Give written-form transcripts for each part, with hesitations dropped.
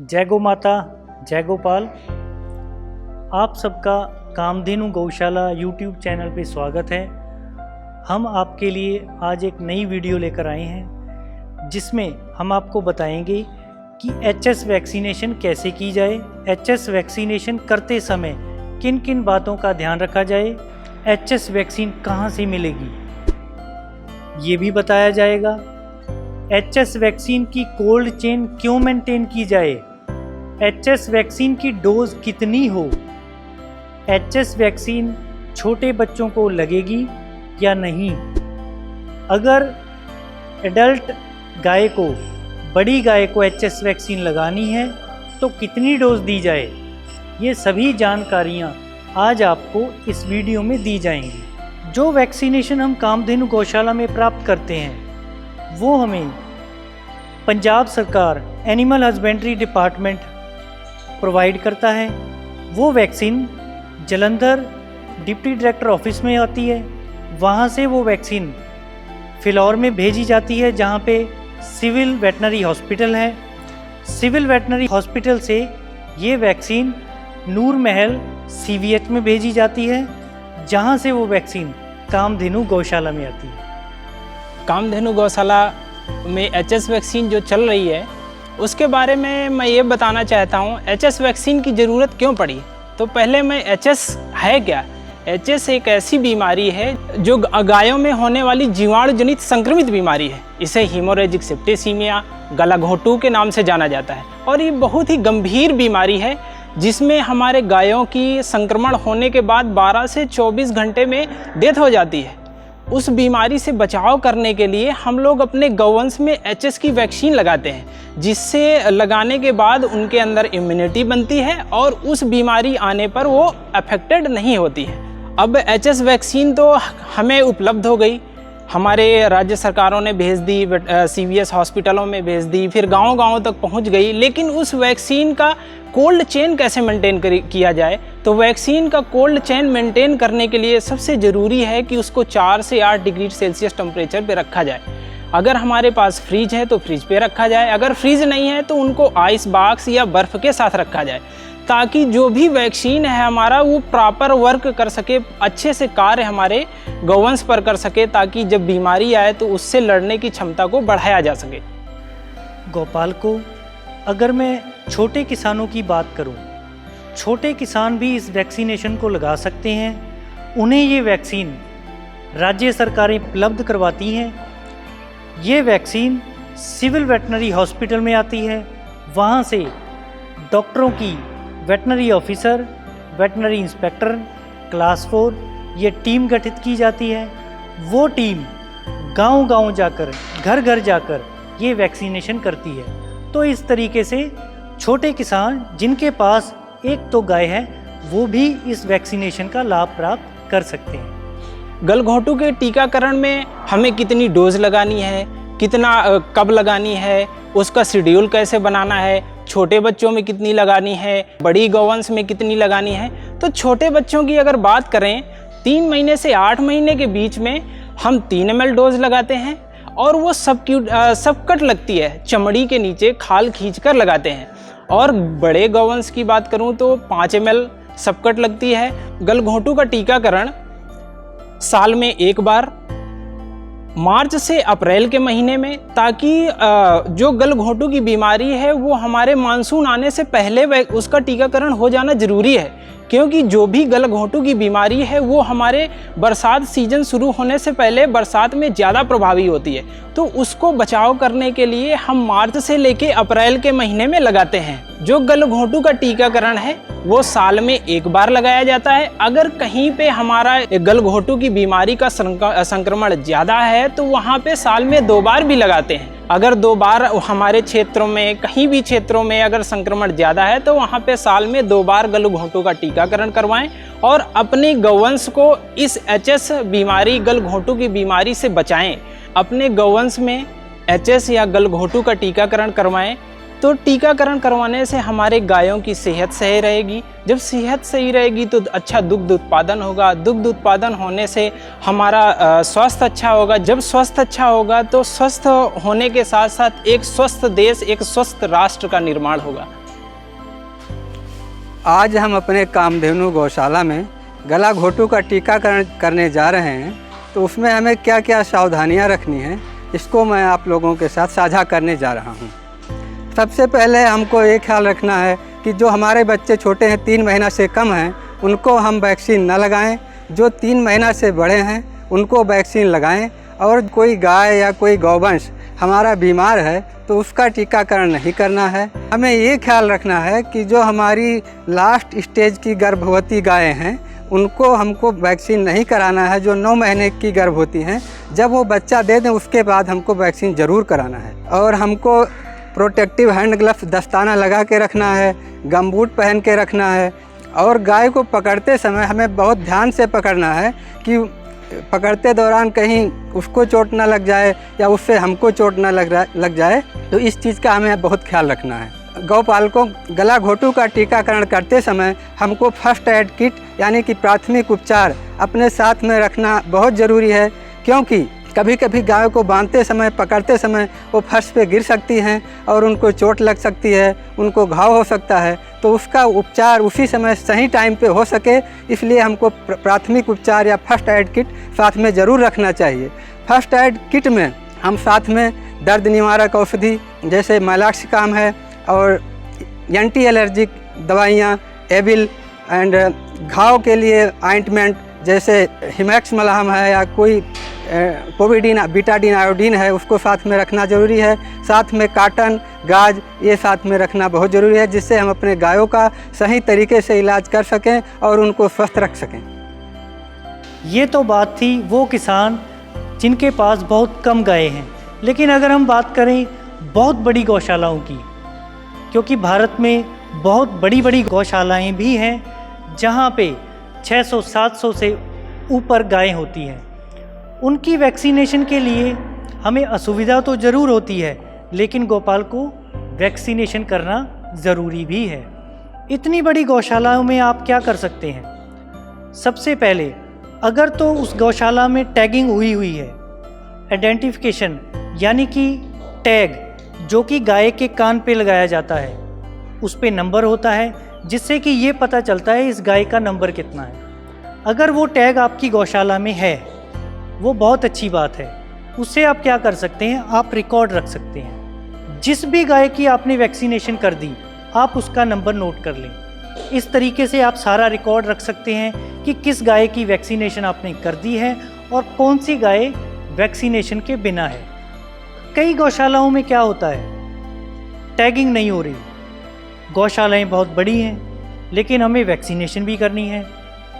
जय गौ माता, जय गोपाल। आप सबका कामधेनु गौशाला यूट्यूब चैनल पे स्वागत है। हम आपके लिए आज एक नई वीडियो लेकर आए हैं जिसमें हम आपको बताएंगे कि एचएस वैक्सीनेशन कैसे की जाए, एचएस वैक्सीनेशन करते समय किन किन बातों का ध्यान रखा जाए, एचएस वैक्सीन कहाँ से मिलेगी ये भी बताया जाएगा। एचएस वैक्सीन की कोल्ड चेन क्यों मेंटेन की जाए, एचएस वैक्सीन की डोज कितनी हो, एचएस वैक्सीन छोटे बच्चों को लगेगी या नहीं, अगर एडल्ट गाय को, बड़ी गाय को एचएस वैक्सीन लगानी है तो कितनी डोज दी जाए, ये सभी जानकारियाँ आज आपको इस वीडियो में दी जाएंगी। जो वैक्सीनेशन हम कामधेनु गौशाला में प्राप्त करते हैं वो हमें पंजाब सरकार एनिमल हस्बेंड्री डिपार्टमेंट प्रोवाइड करता है। वो vaccine Jalandhar deputy director office में आती है, वहाँ से वो वैक्सीन फिलौर में भेजी जाती है जहाँ पे सिविल वेटनरी हॉस्पिटल है। सिविल वेटनरी हॉस्पिटल से ये वैक्सीन नूर महल सीवीएच में भेजी जाती है जहाँ से वो वैक्सीन कामधेनु गौशाला में आती है। कामधेनु गौशाला में एचएस वैक्सीन जो चल रही है उसके बारे में मैं ये बताना चाहता हूँ। एचएस वैक्सीन की ज़रूरत क्यों पड़ी, तो पहले मैं एचएस है क्या। एचएस एक ऐसी बीमारी है जो गायों में होने वाली जीवाणु जनित संक्रमित बीमारी है। इसे हीमोरेजिक सेप्टिसीमिया, गलाघोटू के नाम से जाना जाता है और ये बहुत ही गंभीर बीमारी है जिसमें हमारे गायों की संक्रमण होने के बाद 12 से 24 घंटे में डेथ हो जाती है। उस बीमारी से बचाव करने के लिए हम लोग अपने गौवंश में एचएस की वैक्सीन लगाते हैं, जिससे लगाने के बाद उनके अंदर इम्यूनिटी बनती है और उस बीमारी आने पर वो अफेक्टेड नहीं होती है। अब एचएस वैक्सीन तो हमें उपलब्ध हो गई, हमारे राज्य सरकारों ने भेज दी, सीवीएस हॉस्पिटलों में भेज दी, फिर गांव-गांव तक पहुंच गई। लेकिन उस वैक्सीन का कोल्ड चेन कैसे मेंटेन किया जाए, तो वैक्सीन का कोल्ड चेन मेंटेन करने के लिए सबसे ज़रूरी है कि उसको 4 से 8 डिग्री सेल्सियस टेम्परेचर पे रखा जाए। अगर हमारे पास फ्रिज है तो फ्रिज पे रखा जाए, अगर फ्रिज नहीं है तो उनको आइस बॉक्स या बर्फ़ के साथ रखा जाए, ताकि जो भी वैक्सीन है हमारा वो प्रॉपर वर्क कर सके, अच्छे से कार्य हमारे गौवंश पर कर सके, ताकि जब बीमारी आए तो उससे लड़ने की क्षमता को बढ़ाया जा सके। गोपाल को अगर मैं छोटे किसानों की बात करूं, छोटे किसान भी इस वैक्सीनेशन को लगा सकते हैं। उन्हें ये वैक्सीन राज्य सरकारें उपलब्ध करवाती हैं। ये वैक्सीन सिविल वेटनरी हॉस्पिटल में आती है, वहाँ से डॉक्टरों की veterinary officer, veterinary inspector class 4 ये टीम गठित की जाती है। वो टीम गांव-गांव जाकर, घर घर जाकर ये वैक्सीनेशन करती है। तो इस तरीके से छोटे किसान जिनके पास एक तो गाय है वो भी इस वैक्सीनेशन का लाभ प्राप्त कर सकते हैं। गलघोंटू के टीकाकरण में हमें कितनी डोज लगानी है, कितना कब लगानी है, उसका शेड्यूल कैसे बनाना है, छोटे बच्चों में कितनी लगानी है, बड़ी गौवंश में कितनी लगानी है। तो छोटे बच्चों की अगर बात करें, 3 महीने से 8 महीने के बीच में हम 3 ml डोज लगाते हैं और वो सबकट लगती है, चमड़ी के नीचे खाल खींचकर लगाते हैं। और बड़े गौवंश की बात करूं तो 5 ml सबकट लगती है। गलघोंटू का टीकाकरण साल में एक बार, मार्च से अप्रैल के महीने में, ताकि जो गलघोंटू की बीमारी है वो हमारे मानसून आने से पहले उसका टीकाकरण हो जाना ज़रूरी है, क्योंकि जो भी गलघोंटू की बीमारी है वो हमारे बरसात सीजन शुरू होने से पहले बरसात में ज़्यादा प्रभावी होती है। तो उसको बचाव करने के लिए हम मार्च से लेके अप्रैल के महीने में लगाते हैं। जो गलघोंटू का टीकाकरण है वो साल में एक बार लगाया जाता है। अगर कहीं पे हमारा गलघोंटू की बीमारी का संक्रमण ज़्यादा है तो वहाँ पे साल में 2 बार भी लगाते हैं। अगर 2 बार हमारे क्षेत्रों में, कहीं भी क्षेत्रों में अगर संक्रमण ज़्यादा है तो वहाँ पे साल में 2 बार गलघोंटू का टीकाकरण करवाएं और अपने गौवंश को इस एचएस बीमारी, गलघोंटू की बीमारी से बचाएं। अपने गौवंश में एचएस या गलघोंटू का टीकाकरण करवाएं। तो टीकाकरण करवाने से हमारे गायों की सेहत सही रहेगी। जब सेहत सही रहेगी तो अच्छा दुग्ध उत्पादन होगा। दुग्ध उत्पादन होने से हमारा स्वास्थ्य अच्छा होगा। जब स्वास्थ्य अच्छा होगा तो स्वस्थ होने के साथ साथ एक स्वस्थ देश, एक स्वस्थ राष्ट्र का निर्माण होगा। आज हम अपने कामधेनु गौशाला में गलाघोटू का टीकाकरण करने जा रहे हैं, तो उसमें हमें क्या क्या सावधानियां रखनी है, इसको मैं आप लोगों के साथ साझा करने जा रहा हूं। सबसे पहले हमको ये ख्याल रखना है कि जो हमारे बच्चे छोटे हैं, 3 महीना से कम हैं, उनको हम वैक्सीन न लगाएं। जो 3 महीना से बड़े हैं उनको वैक्सीन लगाएं। और कोई गाय या कोई गौवंश हमारा बीमार है तो उसका टीकाकरण नहीं करना है। हमें ये ख्याल रखना है कि जो हमारी लास्ट स्टेज की गर्भवती गायें हैं उनको हमको वैक्सीन नहीं कराना है। जो 9 महीने की गर्भवती हैं, जब वो बच्चा दे दें उसके बाद हमको वैक्सीन ज़रूर कराना है। और हमको प्रोटेक्टिव हैंड ग्लव्स दस्ताना लगा के रखना है, गमबूट पहन के रखना है। और गाय को पकड़ते समय हमें बहुत ध्यान से पकड़ना है कि पकड़ते दौरान कहीं उसको चोट ना लग जाए या उससे हमको चोट ना लग जाए, तो इस चीज़ का हमें बहुत ख्याल रखना है। गौपालकों गलाघोटू का टीकाकरण करते समय हमको फर्स्ट एड किट यानी कि प्राथमिक उपचार अपने साथ में रखना बहुत ज़रूरी है, क्योंकि कभी कभी गायों को बांधते समय, पकड़ते समय वो फर्श पे गिर सकती हैं और उनको चोट लग सकती है, उनको घाव हो सकता है। तो उसका उपचार उसी समय सही टाइम पे हो सके, इसलिए हमको प्राथमिक उपचार या फर्स्ट एड किट साथ में ज़रूर रखना चाहिए। फर्स्ट एड किट में हम साथ में दर्द निवारक औषधि जैसे मैलाक्सिकाम है और एंटी एलर्जिक दवाइयाँ, एविल एंड घाव के लिए आइंटमेंट जैसे हिमैक्स मलहम है या कोई पोविडीन, बीटाडीन, आयोडीन है, उसको साथ में रखना ज़रूरी है। साथ में काटन, गाज ये साथ में रखना बहुत ज़रूरी है, जिससे हम अपने गायों का सही तरीके से इलाज कर सकें और उनको स्वस्थ रख सकें। ये तो बात थी वो किसान जिनके पास बहुत कम गायें हैं। लेकिन अगर हम बात करें बहुत बड़ी गौशालाओं की, क्योंकि भारत में बहुत बड़ी बड़ी गौशालाएं भी हैं जहां पे 600-700 से ऊपर गायें होती हैं, उनकी वैक्सीनेशन के लिए हमें असुविधा तो ज़रूर होती है, लेकिन गौपाल को वैक्सीनेशन करना ज़रूरी भी है। इतनी बड़ी गौशालाओं में आप क्या कर सकते हैं? सबसे पहले अगर तो उस गौशाला में टैगिंग हुई है, आइडेंटिफिकेशन यानी कि टैग जो कि गाय के कान पे लगाया जाता है, उस पे नंबर होता है जिससे कि ये पता चलता है इस गाय का नंबर कितना है। अगर वो टैग आपकी गौशाला में है, वो बहुत अच्छी बात है। उससे आप क्या कर सकते हैं, आप रिकॉर्ड रख सकते हैं। जिस भी गाय की आपने वैक्सीनेशन कर दी, आप उसका नंबर नोट कर लें। इस तरीके से आप सारा रिकॉर्ड रख सकते हैं कि किस गाय की वैक्सीनेशन आपने कर दी है और कौन सी गाय वैक्सीनेशन के बिना है। कई गौशालाओं में क्या होता है, टैगिंग नहीं हो रही, गौशालाएं बहुत बड़ी हैं लेकिन हमें वैक्सीनेशन भी करनी है।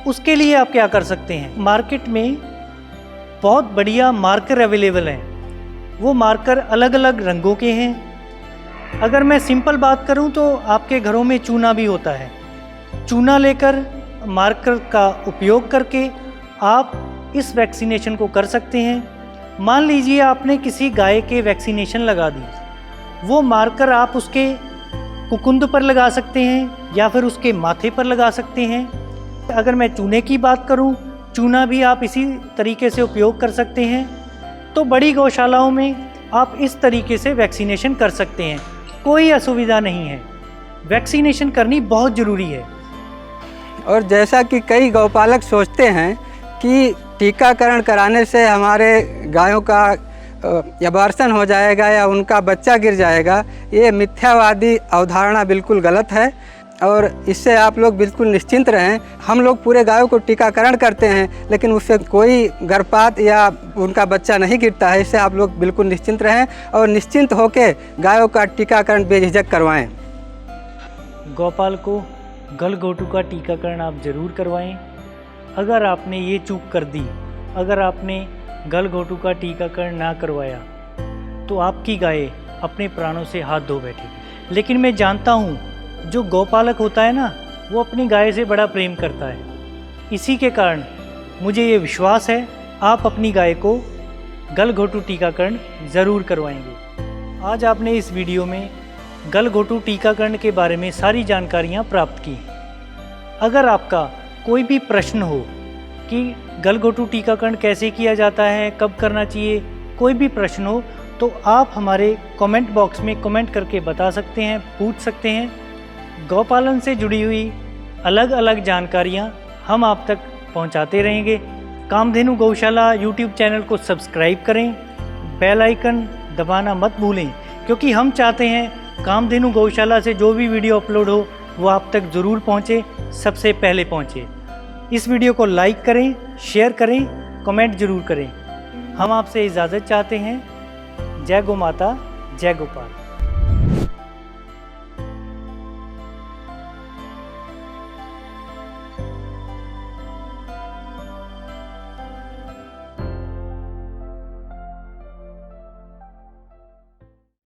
उसके लिए आप क्या कर सकते हैं, मार्केट में बहुत बढ़िया मार्कर अवेलेबल हैं। वो मार्कर अलग अलग रंगों के हैं। अगर मैं सिंपल बात करूं तो आपके घरों में चूना भी होता है। चूना लेकर मार्कर का उपयोग करके आप इस वैक्सीनेशन को कर सकते हैं। मान लीजिए आपने किसी गाय के वैक्सीनेशन लगा दी, वो मार्कर आप उसके कुकुंद पर लगा सकते हैं या फिर उसके माथे पर लगा सकते हैं। अगर मैं चूने की बात करूं, चूना भी आप इसी तरीके से उपयोग कर सकते हैं। तो बड़ी गौशालाओं में आप इस तरीके से वैक्सीनेशन कर सकते हैं, कोई असुविधा नहीं है। वैक्सीनेशन करनी बहुत ज़रूरी है। और जैसा कि कई गौपालक सोचते हैं कि टीकाकरण कराने से हमारे गायों का अबॉर्शन हो जाएगा या उनका बच्चा गिर जाएगा, ये मिथ्यावादी अवधारणा बिल्कुल गलत है और इससे आप लोग बिल्कुल निश्चिंत रहें। हम लोग पूरे गायों को टीकाकरण करते हैं लेकिन उससे कोई गर्भपात या उनका बच्चा नहीं गिरता है। इससे आप लोग बिल्कुल निश्चिंत रहें और निश्चिंत होकर गायों का टीकाकरण बेझिझक करवाएं। गौपाल को गलघोटू का टीकाकरण आप ज़रूर करवाएं। अगर आपने ये चूक कर दी, अगर आपने गलघोटू का टीकाकरण ना करवाया तो आपकी गाय अपने प्राणों से हाथ धो बैठेगी। लेकिन मैं जानता हूँ जो गौपालक होता है ना, वो अपनी गाय से बड़ा प्रेम करता है। इसी के कारण मुझे ये विश्वास है आप अपनी गाय को गलघोटू टीकाकरण ज़रूर करवाएंगे। आज आपने इस वीडियो में गलघोटू टीकाकरण के बारे में सारी जानकारियाँ प्राप्त की। अगर आपका कोई भी प्रश्न हो कि गलघोटू टीकाकरण कैसे किया जाता है, कब करना चाहिए, कोई भी प्रश्न हो तो आप हमारे कमेंट बॉक्स में कमेंट करके बता सकते हैं, पूछ सकते हैं। गौपालन से जुड़ी हुई अलग अलग जानकारियाँ हम आप तक पहुँचाते रहेंगे। कामधेनु गौशाला यूट्यूब चैनल को सब्सक्राइब करें, बेल आइकन दबाना मत भूलें, क्योंकि हम चाहते हैं कामधेनु गौशाला से जो भी वीडियो अपलोड हो वो आप तक ज़रूर पहुँचे, सबसे पहले पहुँचे। इस वीडियो को लाइक करें, शेयर करें, कमेंट ज़रूर करें। हम आपसे इजाज़त चाहते हैं। जय गौ माता, जय गोपाल।